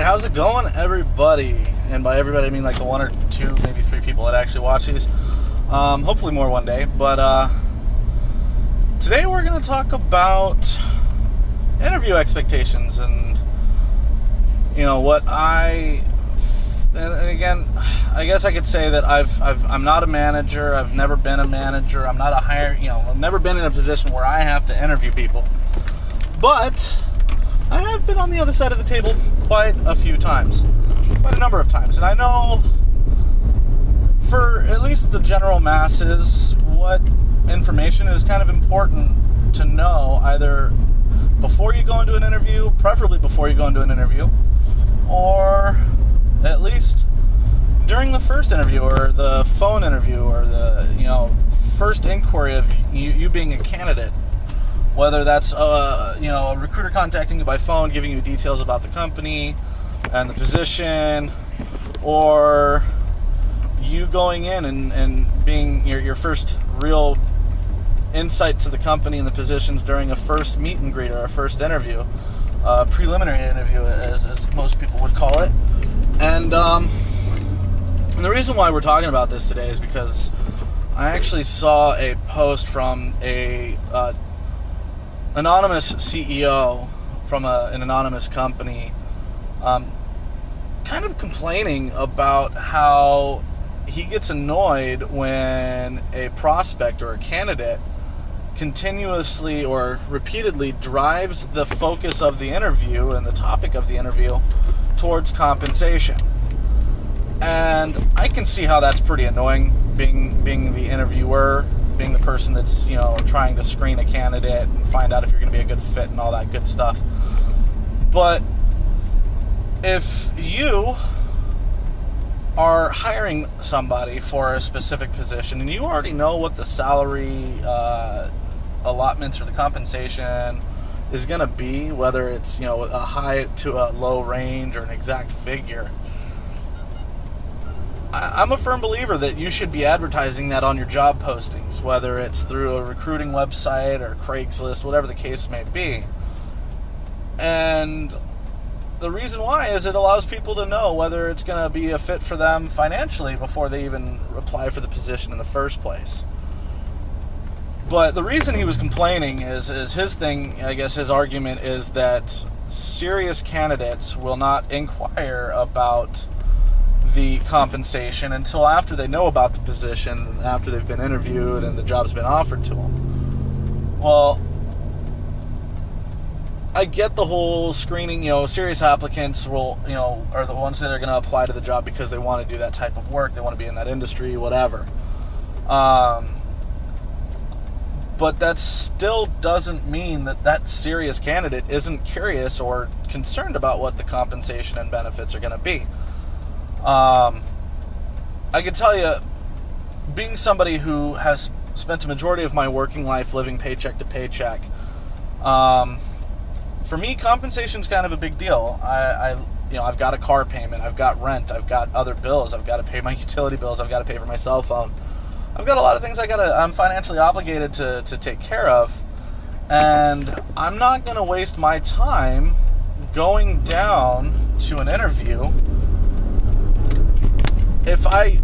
how's it going, everybody? And by everybody, I mean like the one or two, maybe three people that actually watch these. Hopefully more one day. But today we're going to talk about interview expectations and, you know, what and again, I guess I could say that I'm not a manager. I've never been a manager. I'm not a I've never been in a position where I have to interview people. But I have been on the other side of the table quite a number of times. And I know for at least the general masses what information is kind of important to know either before you go into an interview, preferably before you go into an interview, or at least during the first interview or the phone interview or the first inquiry of you being a candidate. Whether that's a recruiter contacting you by phone, giving you details about the company and the position, or you going in and being your first real insight to the company and the positions during a first meet and greet or a first interview, preliminary interview as most people would call it. And the reason why we're talking about this today is because I actually saw a post from a anonymous CEO from an anonymous company kind of complaining about how he gets annoyed when a prospect or a candidate continuously or repeatedly drives the focus of the interview and the topic of the interview towards compensation. And I can see how that's pretty annoying, being the interviewer, being the person that's, trying to screen a candidate and find out if you're going to be a good fit and all that good stuff. But if you are hiring somebody for a specific position and you already know what the salary allotments or the compensation is going to be, whether it's, a high to a low range or an exact figure, I'm a firm believer that you should be advertising that on your job postings, whether it's through a recruiting website or Craigslist, whatever the case may be. And the reason why is it allows people to know whether it's going to be a fit for them financially before they even apply for the position in the first place. But the reason he was complaining is his thing, I guess his argument is that serious candidates will not inquire about the compensation until after they know about the position, after they've been interviewed and the job's been offered to them. Well, I get the whole screening, serious applicants are the ones that are going to apply to the job because they want to do that type of work, they want to be in that industry, whatever. But that still doesn't mean that serious candidate isn't curious or concerned about what the compensation and benefits are going to be. I can tell you, being somebody who has spent a majority of my working life living paycheck to paycheck, for me, compensation's kind of a big deal. I've got a car payment, I've got rent, I've got other bills, I've got to pay my utility bills, I've got to pay for my cell phone. I've got a lot of things I'm financially obligated to take care of, and I'm not going to waste my time going down to an interview if I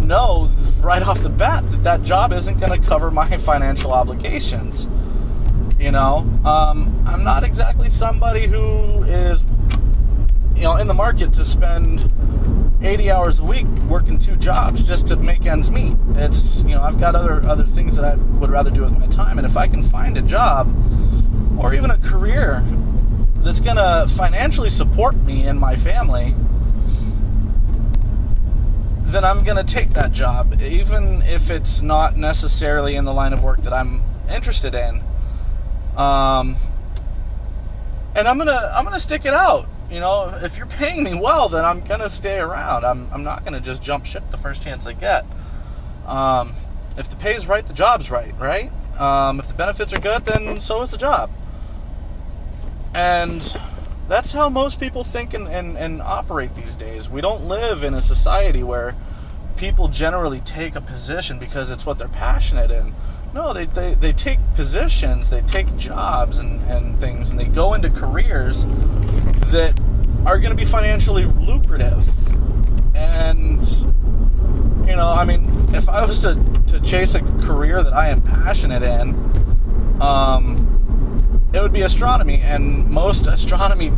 know right off the bat that job isn't going to cover my financial obligations. I'm not exactly somebody who is, in the market to spend 80 hours a week working two jobs just to make ends meet. It's, I've got other things that I would rather do with my time. And if I can find a job or even a career that's going to financially support me and my family, then I'm going to take that job, even if it's not necessarily in the line of work that I'm interested in. And I'm gonna stick it out. If you're paying me well, then I'm gonna stay around. I'm not gonna just jump ship the first chance I get. If the pay's right, the job's right? If the benefits are good, then so is the job. And that's how most people think and operate these days. We don't live in a society where people generally take a position because it's what they're passionate in. No, they take positions, they take jobs and things, and they go into careers that are going to be financially lucrative. And, if I was to chase a career that I am passionate in, it would be astronomy. And most astronomy,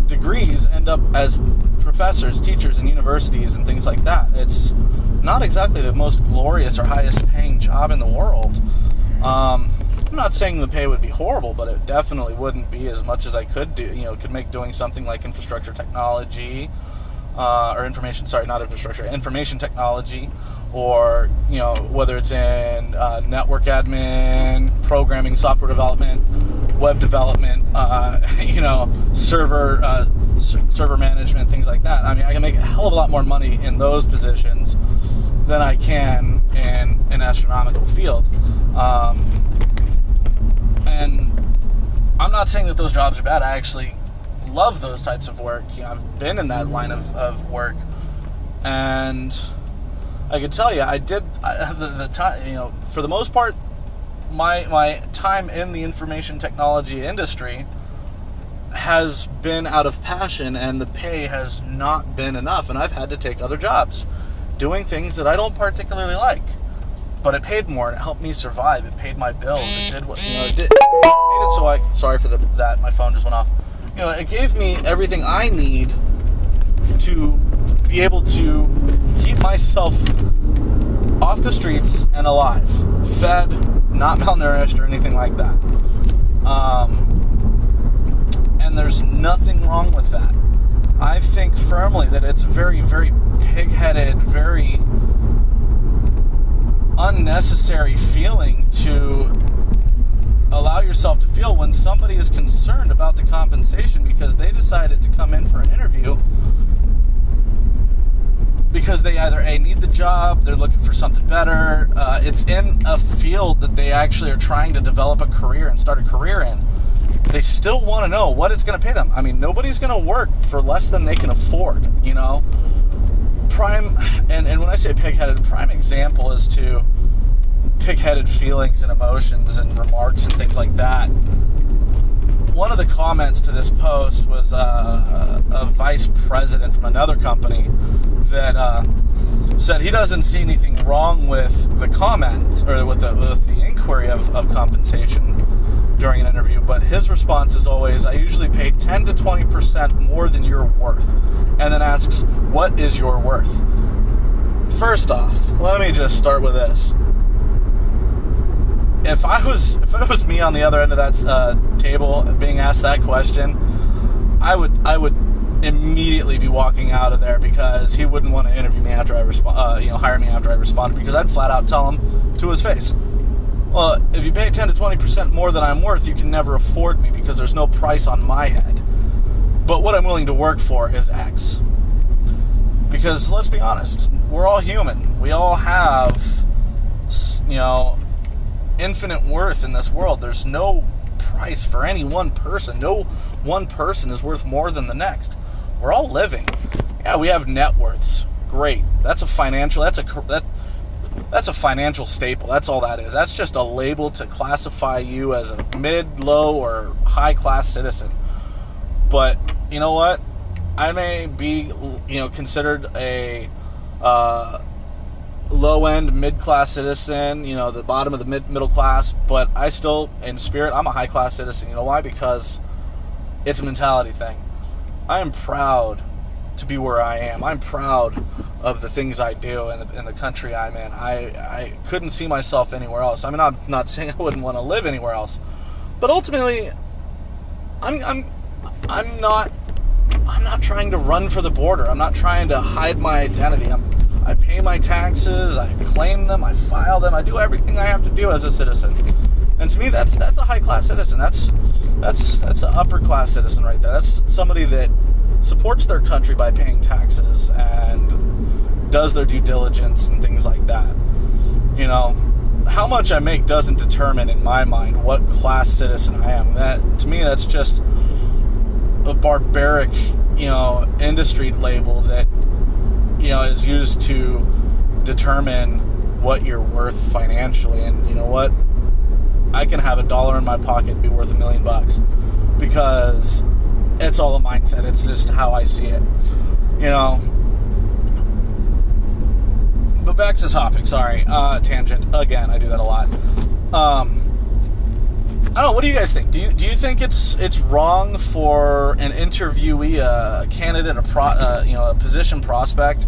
degrees end up as professors, teachers in universities and things like that. It's not exactly the most glorious or highest paying job in the world. I'm not saying the pay would be horrible, but it definitely wouldn't be as much as I could do. Could make doing something like infrastructure technology, information technology, or, whether it's in network admin, programming, software development, web development, server management, things like that. I can make a hell of a lot more money in those positions than I can in an astronomical field. And I'm not saying that those jobs are bad. I actually love those types of work. I've been in that line of work, and I can tell you, the time. For the most part, my time in the information technology industry has been out of passion, and the pay has not been enough, and I've had to take other jobs, doing things that I don't particularly like, but it paid more and it helped me survive. It paid my bills. It did what it did. It made it so sorry for that. My phone just went off. It gave me everything I need to be able to keep myself off the streets and alive, fed, not malnourished or anything like that. And there's nothing wrong with that. I think firmly that it's a very, very pig-headed, very unnecessary feeling to allow yourself to feel when somebody is concerned about the compensation because they decided to come in for an interview because they either need the job, they're looking for something better, it's in a field that they actually are trying to develop a career and start a career in. They still want to know what it's going to pay them. Nobody's going to work for less than they can afford, Prime, and when I say pig-headed, prime example is to pig-headed feelings and emotions and remarks and things like that. One of the comments to this post was a vice president from another company that said he doesn't see anything wrong with the comment or with the inquiry of compensation during an interview, but his response is always, I usually pay 10 to 20% more than you're worth, and then asks, what is your worth? First off, let me just start with this. If it was me on the other end of that table being asked that question, I would immediately be walking out of there because he wouldn't want to interview me after I hire me after I responded, because I'd flat out tell him to his face, well, if you pay 10 to 20% more than I'm worth, you can never afford me because there's no price on my head. But what I'm willing to work for is X. Because let's be honest, we're all human. We all have, infinite worth in this world. There's no price for any one person. No one person is worth more than the next. We're all living. Yeah, we have net worths. Great. That's a financial staple. That's all that is. That's just a label to classify you as a mid, low, or high class citizen. But you know what? I may be, considered a low-end, mid-class citizen, the bottom of the middle class, but I still, in spirit, I'm a high-class citizen. You know why? Because it's a mentality thing. I am proud to be where I am. I'm proud of the things I do in the country I'm in. I couldn't see myself anywhere else. I'm not saying I wouldn't want to live anywhere else, but ultimately, I'm not trying to run for the border. I'm not trying to hide my identity. I pay my taxes, I claim them, I file them, I do everything I have to do as a citizen. And to me, that's a high-class citizen. That's an upper-class citizen right there. That's somebody that supports their country by paying taxes and does their due diligence and things like that. How much I make doesn't determine, in my mind, what class citizen I am. To me, that's just a barbaric, industry label that, is used to determine what you're worth financially. And you know what? I can have $1 in my pocket and be worth $1 million because it's all a mindset. It's just how I see it, you know. But back to the topic. Sorry, tangent again. I do that a lot. I don't know. What do you guys think? Do you think it's wrong for an interviewee, a candidate, a position prospect?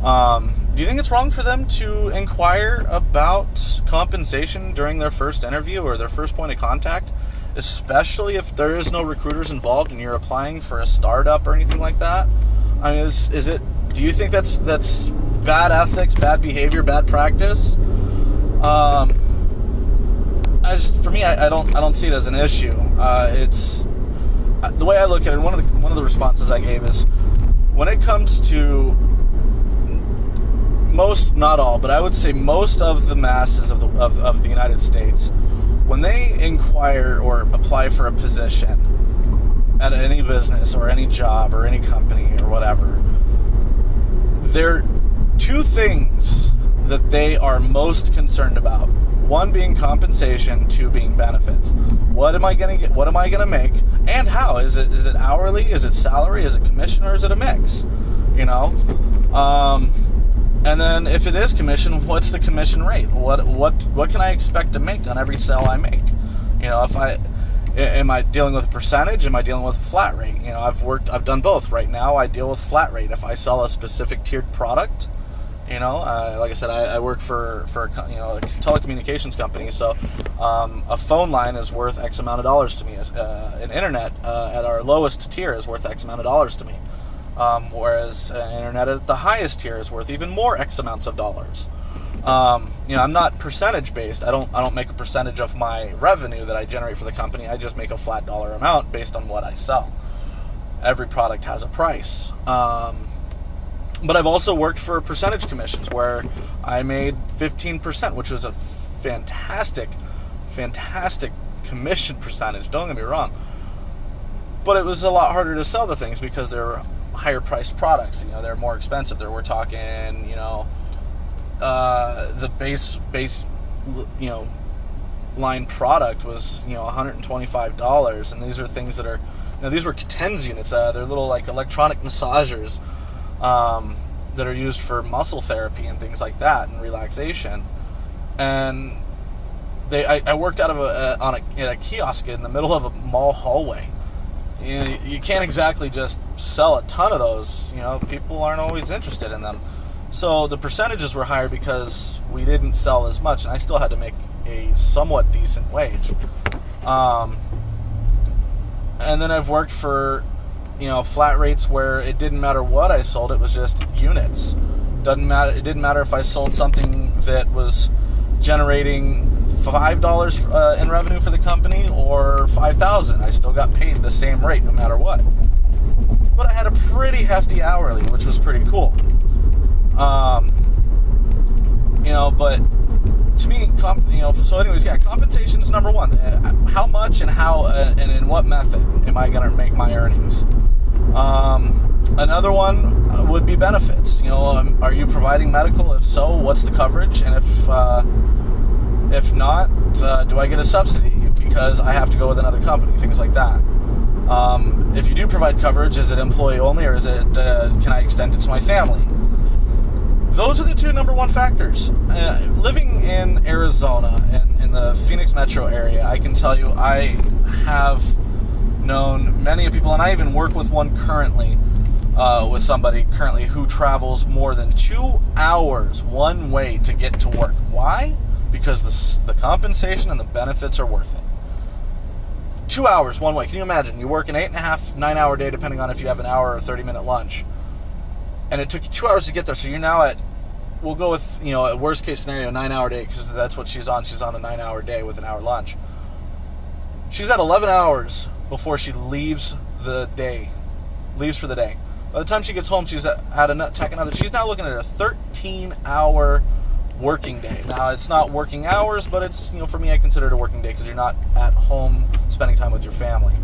Do you think it's wrong for them to inquire about compensation during their first interview or their first point of contact, especially if there is no recruiters involved and you're applying for a startup or anything like that? I mean, is it? Do you think that's bad ethics, bad behavior, bad practice? For me, I don't see it as an issue. It's the way I look at it. One of the responses I gave is, when it comes to most, not all, but I would say most of the masses of the United States, when they inquire or apply for a position at any business or any job or any company or whatever, there are two things that they are most concerned about. One being compensation, two being benefits. What am I going to get? What am I going to make? And how? Is it hourly? Is it salary? Is it commission? Or is it a mix? You know? And then if it is commission, what's the commission rate? What can I expect to make on every sale I make? You know, am I dealing with a percentage? Am I dealing with a flat rate? You know, I've done both. Right now, I deal with flat rate. If I sell a specific tiered product, you know, like I said, I work for a telecommunications company, so a phone line is worth X amount of dollars to me. An internet at our lowest tier is worth X amount of dollars to me. Whereas an internet at the highest tier is worth even more X amounts of dollars. You know, I'm not percentage based. I don't make a percentage of my revenue that I generate for the company. I just make a flat dollar amount based on what I sell. Every product has a price. But I've also worked for percentage commissions where I made 15%, which was a fantastic commission percentage. Don't get me wrong. But it was a lot harder to sell the things because they're higher priced products. You know, they're more expensive. We're talking, you know, the base, you know, line product was, you know, $125, and these are things that are, you know, these were TENS units. They're little like electronic massagers that are used for muscle therapy and things like that and relaxation. And I worked out of in a kiosk in the middle of a mall hallway. You can't exactly just sell a ton of those. You know, people aren't always interested in them. So the percentages were higher because we didn't sell as much, and I still had to make a somewhat decent wage. And then I've worked for, you know, flat rates where it didn't matter what I sold, it was just units. It didn't matter if I sold something that was generating $5 in revenue for the company or $5,000. I still got paid the same rate no matter what. But I had a pretty hefty hourly, which was pretty cool. You know, but to me, so anyways, yeah, compensation is number one. How much and how and in what method am I going to make my earnings? Another one would be benefits. You know, are you providing medical? If so, what's the coverage? And if not, do I get a subsidy because I have to go with another company? Things like that. If you do provide coverage, is it employee only, or is it can I extend it to my family? Those are the two number one factors. Living in Arizona and in the Phoenix metro area, I can tell you I have known many people, and I even work with one currently, with somebody currently who travels more than 2 hours one way to get to work. Why? Because the compensation and the benefits are worth it. 2 hours one way. Can you imagine? You work an 8.5, 9-hour day, depending on if you have an hour or 30-minute lunch. And it took you 2 hours to get there, so you're now at, we'll go with, you know, a worst case scenario, 9-hour day, because that's what she's on. She's on a 9-hour day with an hour lunch. She's at 11 hours before she leaves for the day. By the time she gets home, she's she's now looking at a 13-hour working day. Now, it's not working hours, but it's, you know, for me, I consider it a working day because you're not at home spending time with your family.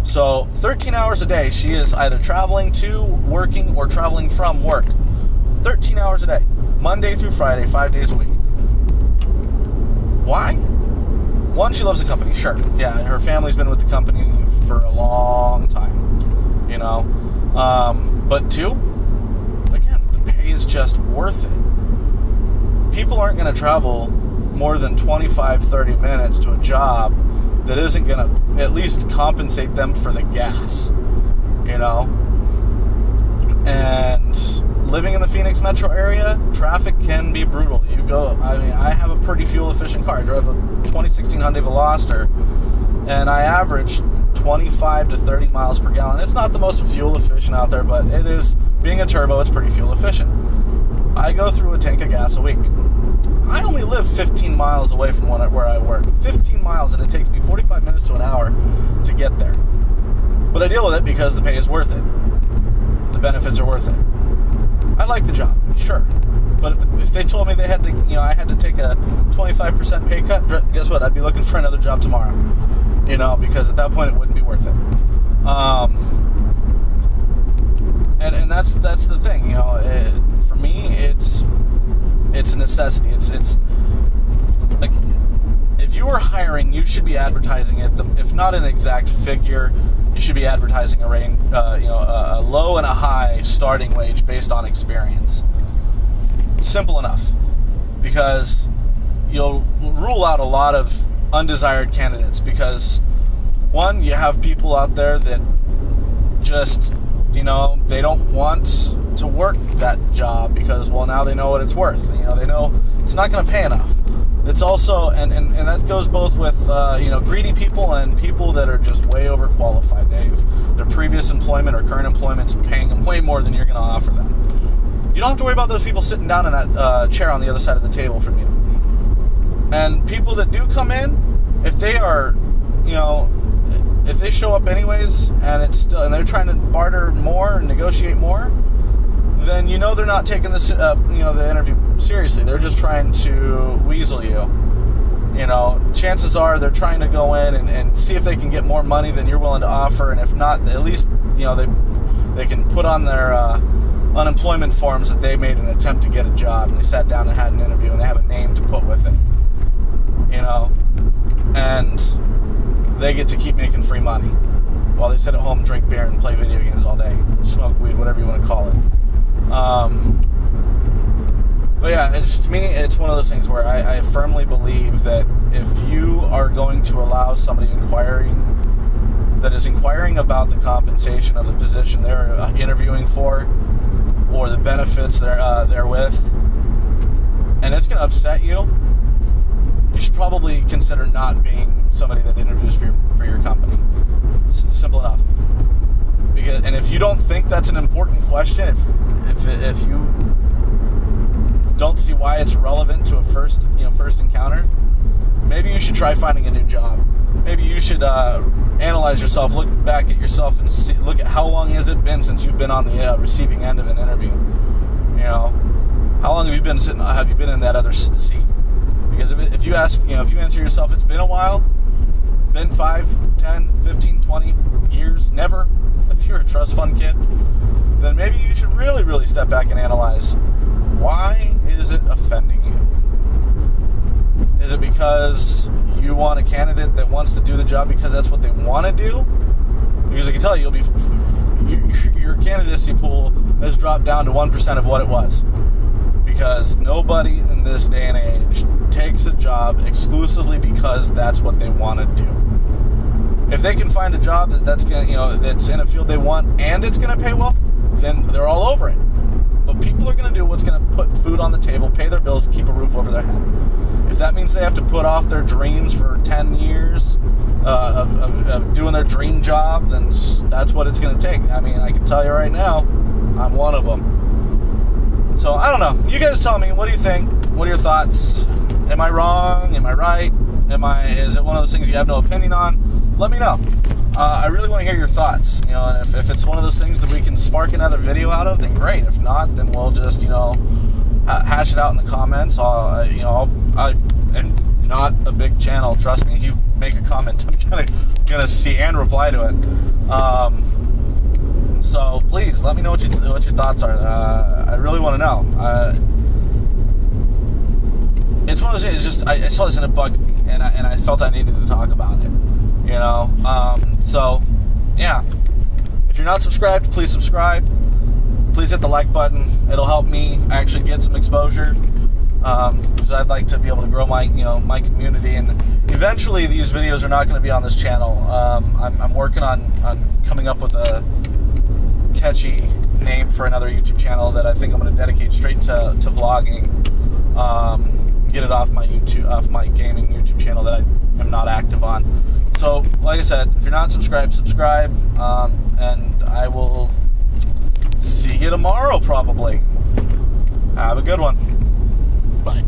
So 13 hours a day, she is either traveling to, working, or traveling from work. 13 hours a day, Monday through Friday, 5 days a week. Why? One, she loves the company, sure. Yeah, her family's been with the company for a long time. But 2, again, the pay is just worth it. People aren't going to travel more than 25, 30 minutes to a job that isn't going to at least compensate them for the gas, you know? And living in the Phoenix metro area, traffic can be brutal. I have a pretty fuel-efficient car. I drive a 2016 Hyundai Veloster, and I average 25 to 30 miles per gallon. It's not the most fuel-efficient out there, but it is, being a turbo, it's pretty fuel-efficient. I go through a tank of gas a week. I only live 15 miles away from where I work. 15 miles, and it takes me 45 minutes to an hour to get there. But I deal with it because the pay is worth it. The benefits are worth it. I like the job, sure. But if they told me they had to, I had to take a 25% pay cut, guess what? I'd be looking for another job tomorrow. Because at that point it wouldn't be worth it. And that's the thing. For me, it's a necessity. It's like, if you were hiring, you should be advertising it. If not an exact figure, you should be advertising a range, a low and a high starting wage based on experience. Simple enough, because you'll rule out a lot of undesired candidates. Because, one, you have people out there that just, they don't want to work that job because, well, now they know what it's worth. They know it's not going to pay enough. It's also, and that goes both with, greedy people and people that are just way overqualified. Their previous employment or current employment's paying them way more than you're going to offer them. You don't have to worry about those people sitting down in that chair on the other side of the table from you. And people that do come in, if they are, if they show up anyways and they're trying to barter more and negotiate more, then they're not taking this, the interview seriously. They're just trying to weasel you. Chances are they're trying to go in and see if they can get more money than you're willing to offer, and if not, at least they can put on their unemployment forms that they made an attempt to get a job, and they sat down and had an interview, and they have a name to put with it. And they get to keep making free money while they sit at home, drink beer, and play video games all day, smoke weed, whatever you want to call it. But yeah, to me, it's one of those things where I firmly believe that if you are going to allow somebody that is inquiring about the compensation of the position they're interviewing for, or the benefits they're with, and it's going to upset you, you should probably consider not being somebody that interviews for your company. Simple enough. And if you don't think that's an important question, if you don't see why it's relevant to a first encounter, maybe you should try finding a new job. Maybe you should analyze yourself, look back at yourself, and look at how long has it been since you've been on the receiving end of an interview. How long have you been in that other seat? Because if you answer yourself, it's been a while, been 5, 10, 15, 20 years, never, if you're a trust fund kid, then maybe you should really, really step back and analyze, why is it offending you? Is it because you want a candidate that wants to do the job because that's what they want to do? Because I can tell you, your candidacy pool has dropped down to 1% of what it was. Because nobody in this day and age takes a job exclusively because that's what they want to do. If they can find a job that's in a field they want and it's going to pay well, then they're all over it. But people are going to do what's going to put food on the table, pay their bills, and keep a roof over their head. If that means they have to put off their dreams for 10 years of doing their dream job, then that's what it's going to take. I mean, I can tell you right now, I'm one of them. So, I don't know. You guys tell me, what do you think? What are your thoughts? Am I wrong? Am I right? Is it one of those things you have no opinion on? Let me know. I really want to hear your thoughts. And if it's one of those things that we can spark another video out of, then great. If not, then we'll just, hash it out in the comments. And not a big channel. Trust me, if you make a comment, I'm gonna see and reply to it. So please let me know what your thoughts are. I really want to know. It's one of those things. It's just I saw this in a bug, and I felt I needed to talk about it. So yeah, if you're not subscribed, please subscribe. please hit the like button. It'll help me actually get some exposure, because I'd like to be able to grow my my community, and eventually these videos are not going to be on this channel. I'm working on coming up with a catchy name for another YouTube channel that I think I'm going to dedicate straight to vlogging. Get it off my gaming YouTube channel that I am not active on. So, like I said, if you're not subscribed, subscribe, and I will see you tomorrow probably. Have a good one. Bye.